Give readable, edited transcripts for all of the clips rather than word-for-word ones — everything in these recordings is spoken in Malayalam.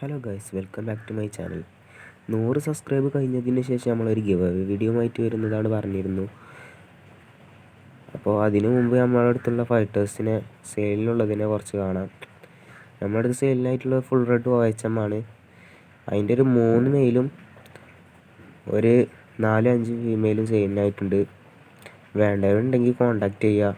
Hello guys, welcome back to my channel. 100 subscribe കഴിഞ്ഞതിന് ശേഷം നമ്മളൊരു ഗിവ് അവേ വീഡിയോ ആയിട്ട് വരുന്നതാണ് പറഞ്ഞിരുന്നു. അപ്പോൾ അതിനു മുമ്പ് നമ്മുടെ അടുത്തുള്ള ഫൈറ്റേഴ്സിനെ സെയിലിനുള്ളതിനെ കുറച്ച് കാണാം. നമ്മുടെ അടുത്ത് സെയിലിനായിട്ടുള്ള ഫുൾ റെഡ് OHM ആണ്. അതിൻ്റെ ഒരു 3 മെയിലും ഒരു 4-5 ഫീമെയിലും സെയിലിനായിട്ടുണ്ട്. വേണ്ടവരുണ്ടെങ്കിൽ കോൺടാക്റ്റ് ചെയ്യുക.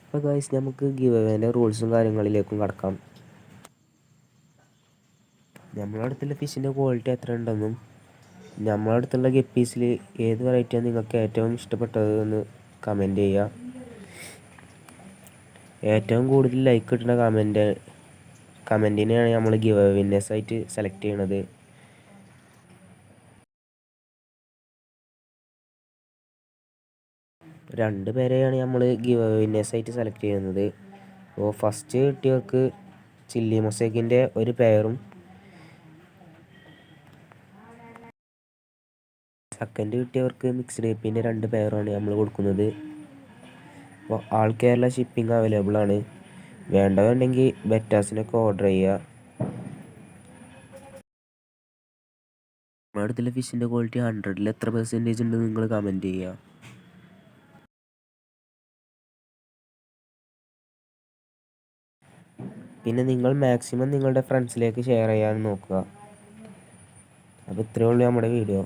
അപ്പോൾ ഗൈസ്, നമുക്ക് ഗിവ് അവേൻ്റെ റൂൾസും കാര്യങ്ങളിലേക്കും കടക്കാം. നമ്മളെ അടുത്തുള്ള ഫിഷിൻ്റെ ക്വാളിറ്റി എത്ര ഉണ്ടെന്നും നമ്മളെ അടുത്തുള്ള ഗപ്പീസിൽ ഏത് വെറൈറ്റിയാണ് നിങ്ങൾക്ക് ഏറ്റവും ഇഷ്ടപ്പെട്ടത് എന്ന് കമൻറ്റ് ചെയ്യുക. ഏറ്റവും കൂടുതൽ ലൈക്ക് കിട്ടുന്ന കമൻറ്റിനെയാണ് നമ്മൾ ഗിവ് അവേ വിന്നേഴ്സായിട്ട് സെലക്ട് ചെയ്യണത്. രണ്ട് പേരെയാണ് നമ്മൾ ഗിവ് അവേ വിന്നേഴ്സായിട്ട് സെലക്ട് ചെയ്യുന്നത്. അപ്പോൾ ഫസ്റ്റ് കിട്ടിയവർക്ക് ചില്ലി മൊസൈക്കിൻ്റെ ഒരു പെയറും സെക്കൻഡ് കിട്ടിയവർക്ക് മിക്സ്ഡ് ഗപ്പീൻ്റെ 2 പെയറുമാണ് നമ്മൾ കൊടുക്കുന്നത്. അപ്പോൾ ആൾ കേരള ഷിപ്പിംഗ് അവൈലബിൾ ആണ്. വേണ്ടതുണ്ടെങ്കിൽ ബെറ്റാസിനൊക്കെ ഓർഡർ ചെയ്യുക. നമ്മുടെ അടുത്തുള്ള ഫിഷിൻ്റെ ക്വാളിറ്റി 100ൽ എത്ര പെർസെൻറ്റേജ് ഉണ്ട് നിങ്ങൾ കമൻറ്റ് ചെയ്യുക. പിന്നെ നിങ്ങൾ മാക്സിമം നിങ്ങളുടെ ഫ്രണ്ട്സിലേക്ക് ഷെയർ ചെയ്യാൻ നോക്കുക. അപ്പോൾ ഇത്രയേ ഉള്ളൂ നമ്മുടെ വീഡിയോ.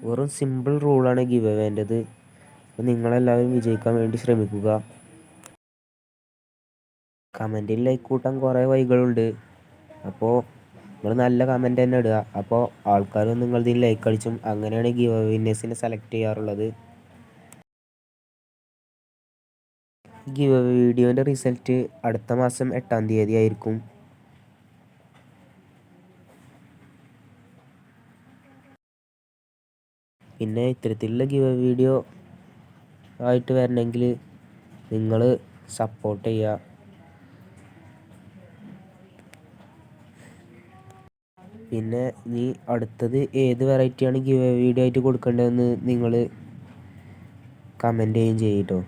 വെറും സിമ്പിൾ റൂളാണ് ഗിവ് അവേൻ്റെത്. അപ്പോൾ നിങ്ങളെല്ലാവരും വിജയിക്കാൻ വേണ്ടി ശ്രമിക്കുക. കമൻറ്റിൽ ലൈക്ക് കൂട്ടാൻ കുറേ വഴികളുണ്ട്. അപ്പോൾ നിങ്ങൾ നല്ല കമൻറ്റ് തന്നെ ഇടുക. അപ്പോൾ ആൾക്കാരും നിങ്ങളിതിൽ ലൈക്ക് അടിച്ചും അങ്ങനെയാണ് ഗിവ് അവേ വിന്നേഴ്സിനെ സെലക്ട് ചെയ്യാറുള്ളത്. ഗിവ് അവേ വീഡിയോൻ്റെ റിസൾട്ട് അടുത്ത മാസം 8-ാം തീയതി ആയിരിക്കും. പിന്നെ ഇത്തരത്തിലുള്ള ഗിവ് അവേ വീഡിയോ ആയിട്ട് വരണമെങ്കിൽ നിങ്ങൾ സപ്പോർട്ട് ചെയ്യുക. പിന്നെ ഇനി അടുത്തത് ഏത് വെറൈറ്റിയാണ് ഗിവ് അവേ വീഡിയോ ആയിട്ട് കൊടുക്കേണ്ടതെന്ന് നിങ്ങൾ കമൻറ്റ് ചെയ്യുകയും ചെയ്യും കേട്ടോ.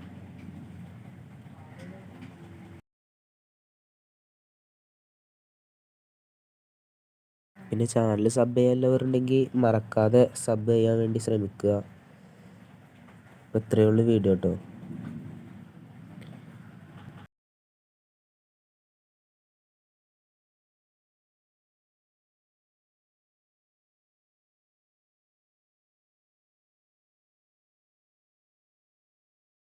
പിന്നെ ചാനൽ സബ് ചെയ്യാനുള്ളവരുണ്ടെങ്കിൽ മറക്കാതെ സബ് ചെയ്യാൻ വേണ്ടി ശ്രമിക്കുക. അപ്പോൾ ഇത്രയേ ഉള്ളൂ വീഡിയോ കേട്ടോ.